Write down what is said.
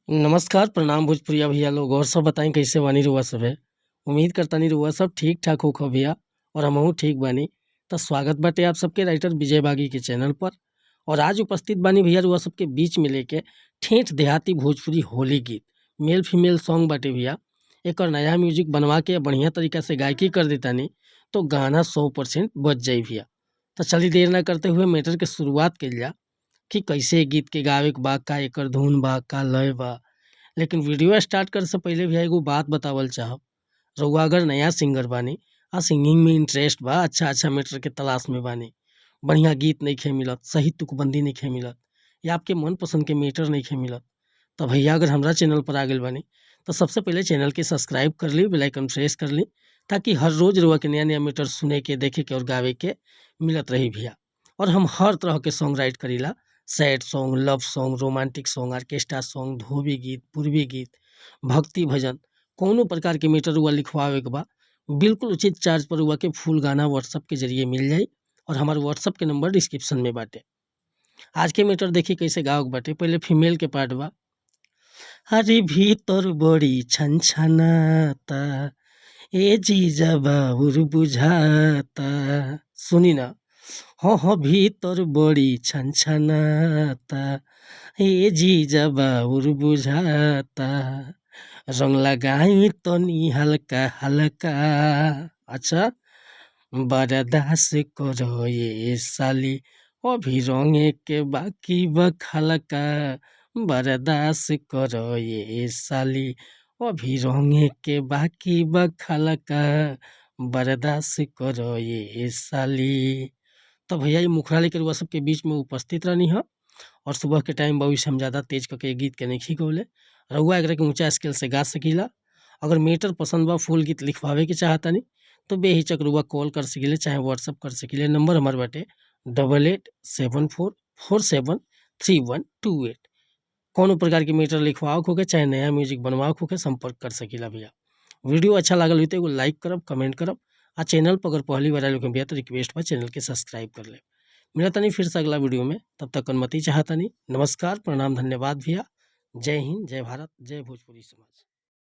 नमस्कार, प्रणाम भोजपुरिया भैया लोग। और सब बताई कैसे बानी रउआ सब है। उम्मीद करतानी रउआ सब ठीक ठाक होखब भैया और हमहू ठीक बानी। तो स्वागत बाटे आप सबके राइटर विजय बागी के चैनल पर। और आज उपस्थित बानी भैया रउआ सबके बीच में लेके ठेठ देहाती भोजपुरी होली गीत मेल फीमेल सॉन्ग बाटे भैया। एकर नया म्यूजिक बनवा के बढ़िया तरीका से गायकी कर देतानी तो गाना 100% बज जाई भैया। तो चली देर ना करते हुए मैटर के शुरुआत कइल जा कि कैसे गीत के गावे के बा, का एकर धुन बा, का लय बा। लेकिन वीडियो स्टार्ट करे से पहले भैया एगो बात बतावल चाहब। रउआ अगर नया सिंगर बानी आ सिंगिंग में इंटरेस्ट बा, अच्छा मैटर के तलाश में बानी, बढ़िया गीत नइखे मिलत, सही तुकबंदी नइखे मिलत या आपके मनपसंद के मैटर नइखे मिलत, तो भैया अगर हमरा चैनल पर आ गइल बानी तो सबसे पहले चैनल के सब्सक्राइब कर ली, बेल आइकन प्रेस कर ली, ताकि हर रोज रउआ के नया मैटर सुने के, देखे के और गावे के मिलत रही भैया। और हम हर तरह के सॉन्ग राइट करीला। Sad song, love song, romantic song, orchestra song, धोबी गीत, पूर्वी गीत, भक्ति भजन, कौनो प्रकार के मैटर हुआ लिखवावे के बा, बिल्कुल उचित चार्ज पर हुआ के फुल गाना व्हाट्सअप के जरिए मिल जाई। और हमारे व्हाट्सअप के नंबर डिस्क्रिप्शन में बाटे। आज के मैटर देखी कैसे गावक बाटे। पहले फीमेल के पार्ट बा। अरे भीतर बड़ी छनछनाता, ए जीजा बाबुर बुझाता। सुनी ना। हाँ भीतर बड़ी छनछनाता, ए जीजा बाबुर बुझाता। रंग लगाई तनी हल्का हल्का। अच्छा, बर्दास करो ये साली, अभी रंगे के बाकी बखलका। बर्दास करो ये साली, अभी रंगे के बाकी बखलका। बर्दास करो ये साली। तो भैया ये मुखड़ा लेकर वह सबके बीच में उपस्थित रहनी है। और सुबह के टाइम भविष्य हम ज़्यादा तेज करके गीत के नहीं गौले। रउआ एकरा के ऊंचा स्केल से गा सकीला। अगर मैटर पसंद बा, फुल गीत लिखवावे के चाहतानी तो बेहिचक रउआ कॉल कर सकीले, चाहे व्हाट्सअप कर सकीले। नंबर हमार बाटे 8874473128। कौनो प्रकार के मैटर लिखवाओ होके, चाहे नया म्यूजिक बनवाओ होके, संपर्क कर सकीला भैया। वीडियो अच्छा लागल हुई तो एगो लाइक करब, कमेंट करब। आ चैनल पर अगर पहली बार आए लोग भैया तो रिक्वेस्ट बा चैनल के सब्सक्राइब कर ले। मिला तनी फिर से अगला वीडियो में, तब तक अनुमति चाहतनी। नमस्कार, प्रणाम, धन्यवाद भैया। जय हिंद, जय भारत, जय भोजपुरी समाज।